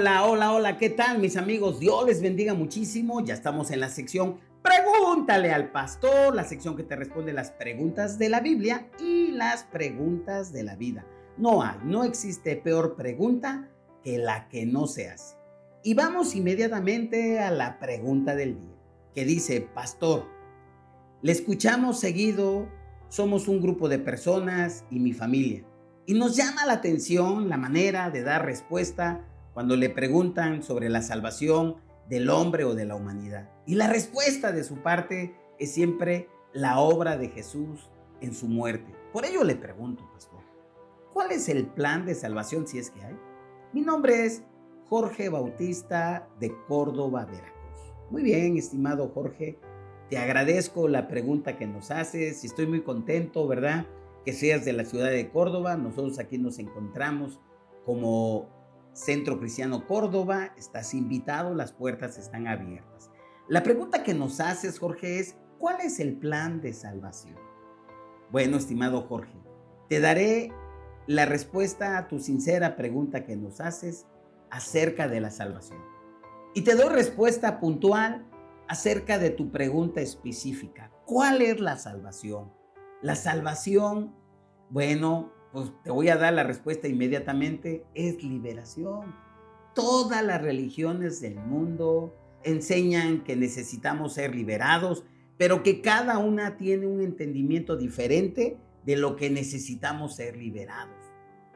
Hola, hola, hola, ¿qué tal mis amigos? Dios les bendiga muchísimo. Ya estamos en la sección Pregúntale al pastor, la sección que te responde las preguntas de la Biblia y las preguntas de la vida. No existe peor pregunta que la que no se hace. Y vamos inmediatamente a la pregunta del día, que dice, pastor, le escuchamos seguido, somos un grupo de personas y mi familia. Y nos llama la atención la manera de dar respuesta cuando le preguntan sobre la salvación del hombre o de la humanidad. Y la respuesta de su parte es siempre la obra de Jesús en su muerte. Por ello le pregunto, pastor, ¿cuál es el plan de salvación si es que hay? Mi nombre es Jorge Bautista de Córdoba, Veracruz. Muy bien, estimado Jorge, te agradezco la pregunta que nos haces y estoy muy contento, ¿verdad? Que seas de la ciudad de Córdoba. Nosotros aquí nos encontramos como Centro Cristiano Córdoba. Estás invitado, las puertas están abiertas. La pregunta que nos haces, Jorge, es, ¿cuál es el plan de salvación? Bueno, estimado Jorge, te daré la respuesta a tu sincera pregunta que nos haces acerca de la salvación. Y te doy respuesta puntual acerca de tu pregunta específica. ¿Cuál es la salvación? La salvación, bueno, pues te voy a dar la respuesta inmediatamente, es liberación. Todas las religiones del mundo enseñan que necesitamos ser liberados, pero que cada una tiene un entendimiento diferente de lo que necesitamos ser liberados.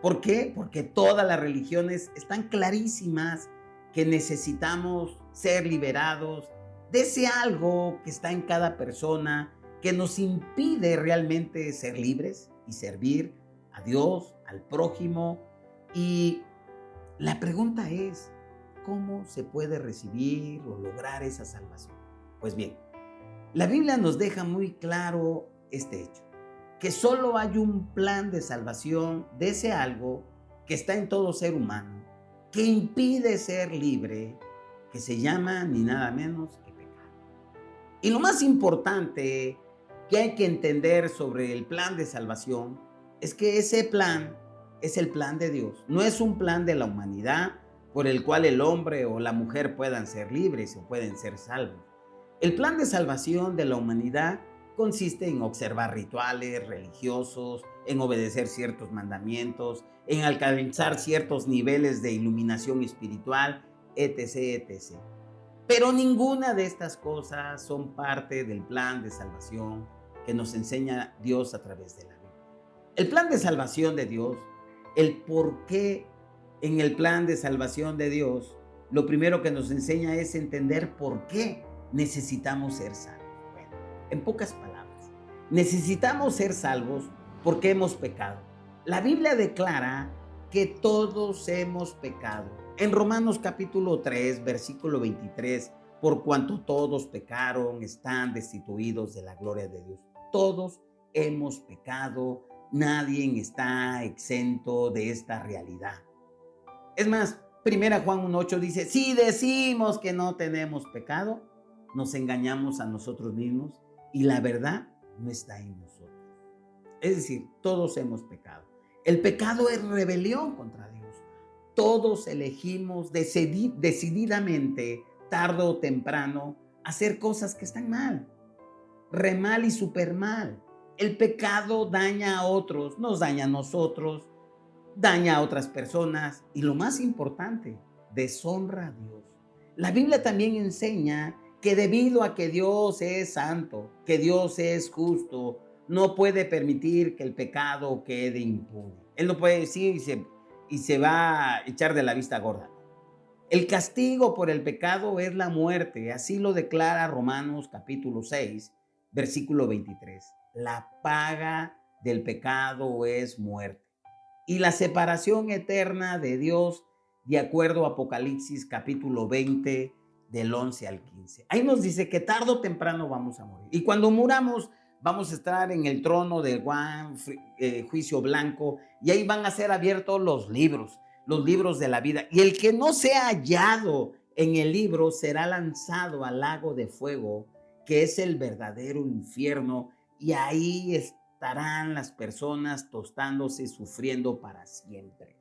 ¿Por qué? Porque todas las religiones están clarísimas que necesitamos ser liberados de ese algo que está en cada persona que nos impide realmente ser libres y servir a Dios, al prójimo. Y la pregunta es, ¿cómo se puede recibir o lograr esa salvación? Pues bien, la Biblia nos deja muy claro este hecho, que solo hay un plan de salvación de ese algo que está en todo ser humano, que impide ser libre, que se llama ni nada menos que pecado. Y lo más importante que hay que entender sobre el plan de salvación es que ese plan es el plan de Dios. No es un plan de la humanidad por el cual el hombre o la mujer puedan ser libres o pueden ser salvos. El plan de salvación de la humanidad consiste en observar rituales religiosos, en obedecer ciertos mandamientos, en alcanzar ciertos niveles de iluminación espiritual, etc., etc. Pero ninguna de estas cosas son parte del plan de salvación que nos enseña Dios a través de la Biblia. El plan de salvación de Dios, el por qué en el plan de salvación de Dios, lo primero que nos enseña es entender por qué necesitamos ser salvos. Bueno, en pocas palabras, necesitamos ser salvos porque hemos pecado. La Biblia declara que todos hemos pecado. En Romanos capítulo 3, versículo 23, por cuanto todos pecaron, están destituidos de la gloria de Dios. Todos hemos pecado, nadie está exento de esta realidad. Es más, Primera Juan 1:8 dice, si decimos que no tenemos pecado, nos engañamos a nosotros mismos y la verdad no está en nosotros. Es decir, todos hemos pecado. El pecado es rebelión contra Dios. Todos elegimos decididamente, tarde o temprano, hacer cosas que están mal, re mal y super mal. El pecado daña a otros, nos daña a nosotros, daña a otras personas y lo más importante, deshonra a Dios. La Biblia también enseña que debido a que Dios es santo, que Dios es justo, no puede permitir que el pecado quede impune. Él no puede decir y se va a echar de la vista gorda. El castigo por el pecado es la muerte, así lo declara Romanos capítulo 6, versículo 23. La paga del pecado es muerte y la separación eterna de Dios, de acuerdo a Apocalipsis capítulo 20, del 11 al 15. Ahí nos dice que tarde o temprano vamos a morir. Y cuando muramos, vamos a estar en el trono del gran juicio blanco y ahí van a ser abiertos los libros de la vida. Y el que no sea hallado en el libro será lanzado al lago de fuego, que es el verdadero infierno, y ahí estarán las personas tostándose, sufriendo para siempre.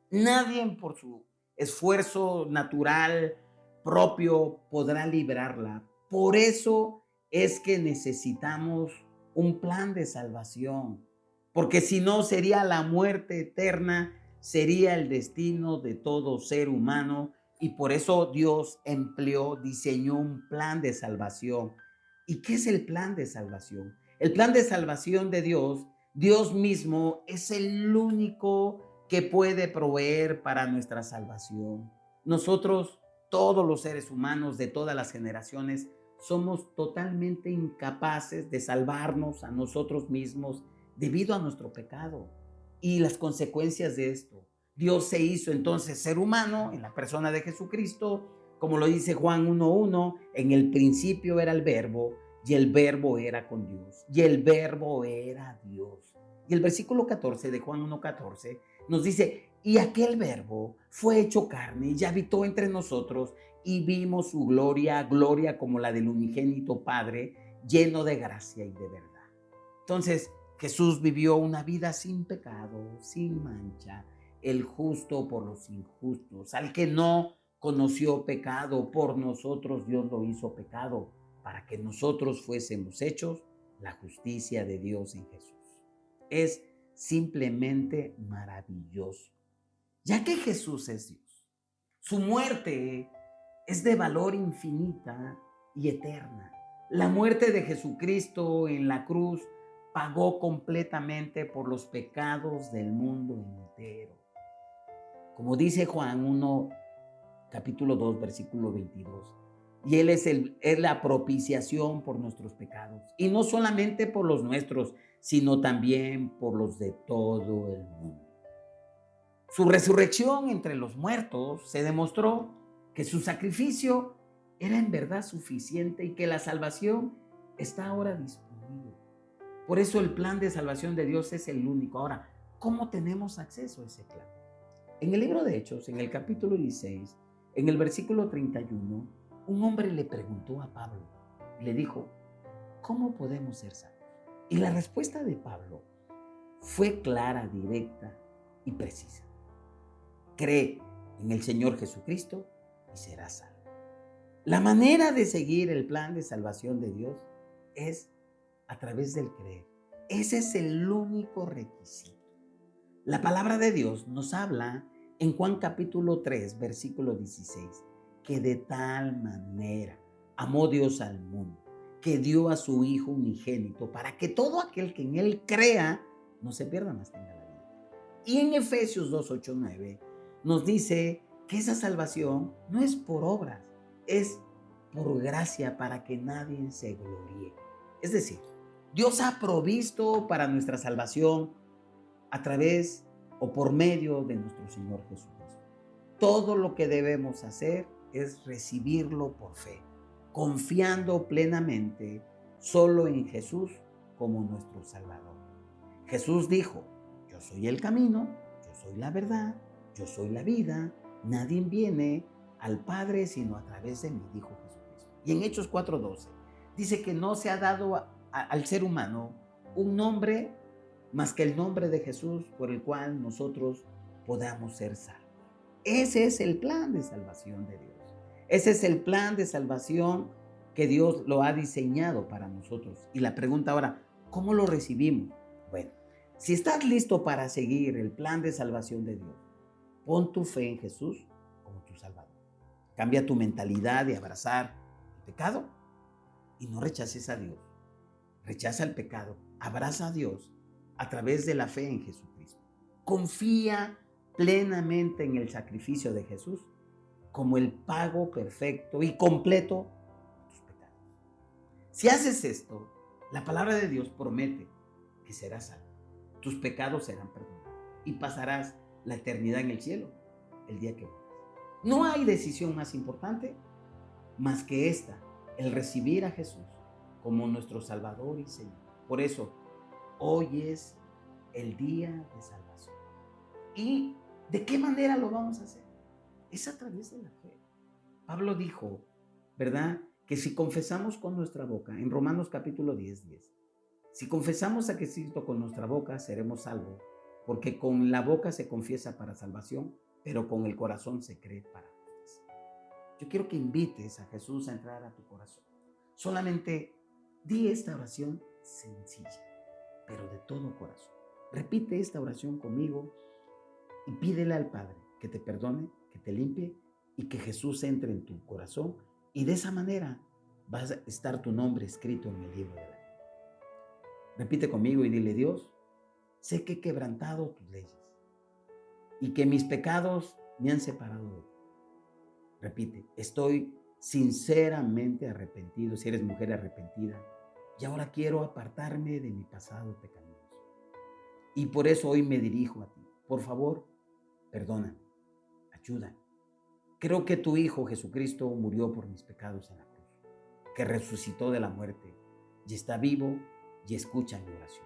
Nadie por su esfuerzo natural propio podrá librarla. Por eso es que necesitamos un plan de salvación, porque si no sería la muerte eterna, sería el destino de todo ser humano, y por eso Dios diseñó un plan de salvación. ¿Y qué es el plan de salvación? El plan de salvación de Dios, Dios mismo es el único que puede proveer para nuestra salvación. Nosotros, todos los seres humanos de todas las generaciones, somos totalmente incapaces de salvarnos a nosotros mismos debido a nuestro pecado y las consecuencias de esto. Dios se hizo entonces ser humano en la persona de Jesucristo, como lo dice Juan 1:1, en el principio era el verbo y el verbo era con Dios y el verbo era Dios. Y el versículo 14 de Juan 1:14 nos dice, y aquel verbo fue hecho carne y habitó entre nosotros y vimos su gloria, gloria como la del unigénito Padre, lleno de gracia y de verdad. Entonces, Jesús vivió una vida sin pecado, sin mancha, el justo por los injustos, al que no conoció pecado, por nosotros Dios lo hizo pecado, para que nosotros fuésemos hechos la justicia de Dios en Jesús. Es simplemente maravilloso, ya que Jesús es Dios. Su muerte es de valor infinita y eterna. La muerte de Jesucristo en la cruz pagó completamente por los pecados del mundo entero. Como dice Juan 1, capítulo 2, versículo 22. Y Él es la propiciación por nuestros pecados. Y no solamente por los nuestros, sino también por los de todo el mundo. Su resurrección entre los muertos se demostró que su sacrificio era en verdad suficiente y que la salvación está ahora disponible. Por eso el plan de salvación de Dios es el único. Ahora, ¿cómo tenemos acceso a ese plan? En el libro de Hechos, en el capítulo 16, en el versículo 31, un hombre le preguntó a Pablo y le dijo, ¿cómo podemos ser salvos? Y la respuesta de Pablo fue clara, directa y precisa. Cree en el Señor Jesucristo y serás salvo. La manera de seguir el plan de salvación de Dios es a través del creer. Ese es el único requisito. La palabra de Dios nos habla en Juan capítulo 3, versículo 16, que de tal manera amó Dios al mundo, que dio a su Hijo unigénito para que todo aquel que en Él crea no se pierda, mas tenga la vida. Y en Efesios 2, 8, 9 nos dice que esa salvación no es por obras, es por gracia para que nadie se gloríe. Es decir, Dios ha provisto para nuestra salvación a través o por medio de nuestro Señor Jesucristo. Todo lo que debemos hacer es recibirlo por fe, confiando plenamente solo en Jesús como nuestro Salvador. Jesús dijo, yo soy el camino, yo soy la verdad, yo soy la vida, nadie viene al Padre sino a través de mí, dijo Jesucristo. Y en Hechos 4:12 dice que no se ha dado al ser humano un nombre más que el nombre de Jesús por el cual nosotros podamos ser salvos. Ese es el plan de salvación de Dios. Ese es el plan de salvación que Dios lo ha diseñado para nosotros. Y la pregunta ahora, ¿cómo lo recibimos? Bueno, si estás listo para seguir el plan de salvación de Dios, pon tu fe en Jesús como tu Salvador. Cambia tu mentalidad de abrazar el pecado y no rechaces a Dios. Rechaza el pecado, abraza a Dios a través de la fe en Jesucristo. Confía plenamente en el sacrificio de Jesús como el pago perfecto y completo de tus pecados. Si haces esto, la palabra de Dios promete que serás salvo. Tus pecados serán perdonados y pasarás la eternidad en el cielo el día que mueras. No hay decisión más importante más que esta, el recibir a Jesús como nuestro Salvador y Señor. Por eso, hoy es el día de salvación. ¿Y de qué manera lo vamos a hacer? Es a través de la fe. Pablo dijo, ¿verdad? Que si confesamos con nuestra boca, en Romanos capítulo 10:10, si confesamos a Cristo con nuestra boca, seremos salvos, porque con la boca se confiesa para salvación pero con el corazón se cree para justicia. Yo quiero que invites a Jesús a entrar a tu corazón. Solamente di esta oración sencilla, pero de todo corazón. Repite esta oración conmigo y pídele al Padre que te perdone, que te limpie y que Jesús entre en tu corazón, y de esa manera va a estar tu nombre escrito en el libro de la vida. Repite conmigo y dile: Dios, sé que he quebrantado tus leyes y que mis pecados me han separado de ti. Repite: estoy sinceramente arrepentido, si eres mujer arrepentida, y ahora quiero apartarme de mi pasado pecaminoso. Y por eso hoy me dirijo a ti. Por favor, perdóname, ayúdame. Creo que tu Hijo Jesucristo murió por mis pecados en la cruz, que resucitó de la muerte y está vivo y escucha mi oración.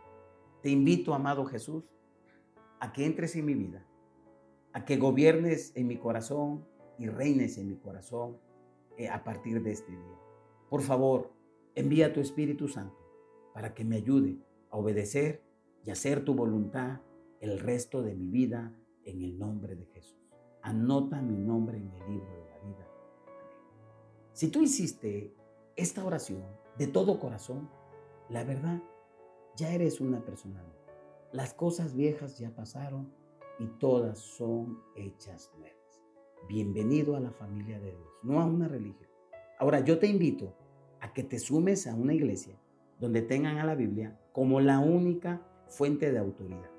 Te invito, amado Jesús, a que entres en mi vida, a que gobiernes en mi corazón y reines en mi corazón a partir de este día. Por favor, envía tu Espíritu Santo para que me ayude a obedecer y hacer tu voluntad el resto de mi vida, en el nombre de Jesús. Anota mi nombre en el libro de la vida. Amén. Si tú hiciste esta oración de todo corazón, la verdad, ya eres una persona nueva. Las cosas viejas ya pasaron y todas son hechas nuevas. Bienvenido a la familia de Dios, no a una religión. Ahora yo te invito a que te sumes a una iglesia donde tengan a la Biblia como la única fuente de autoridad,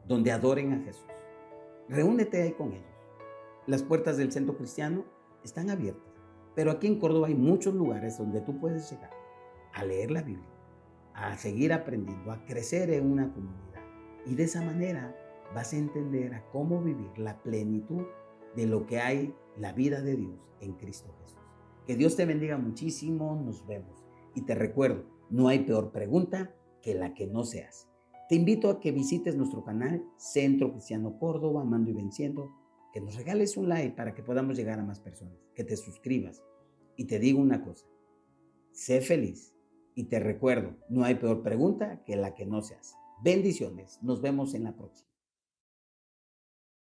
donde adoren a Jesús. Reúnete ahí con ellos. Las puertas del centro cristiano están abiertas, pero aquí en Córdoba hay muchos lugares donde tú puedes llegar a leer la Biblia, a seguir aprendiendo, a crecer en una comunidad. Y de esa manera vas a entender a cómo vivir la plenitud de lo que hay la vida de Dios en Cristo Jesús. Que Dios te bendiga muchísimo, nos vemos. Y te recuerdo, no hay peor pregunta que la que no se hace. Te invito a que visites nuestro canal Centro Cristiano Córdoba, Amando y Venciendo, que nos regales un like para que podamos llegar a más personas, que te suscribas. Y te digo una cosa, sé feliz. Y te recuerdo, no hay peor pregunta que la que no se hace. Bendiciones, nos vemos en la próxima.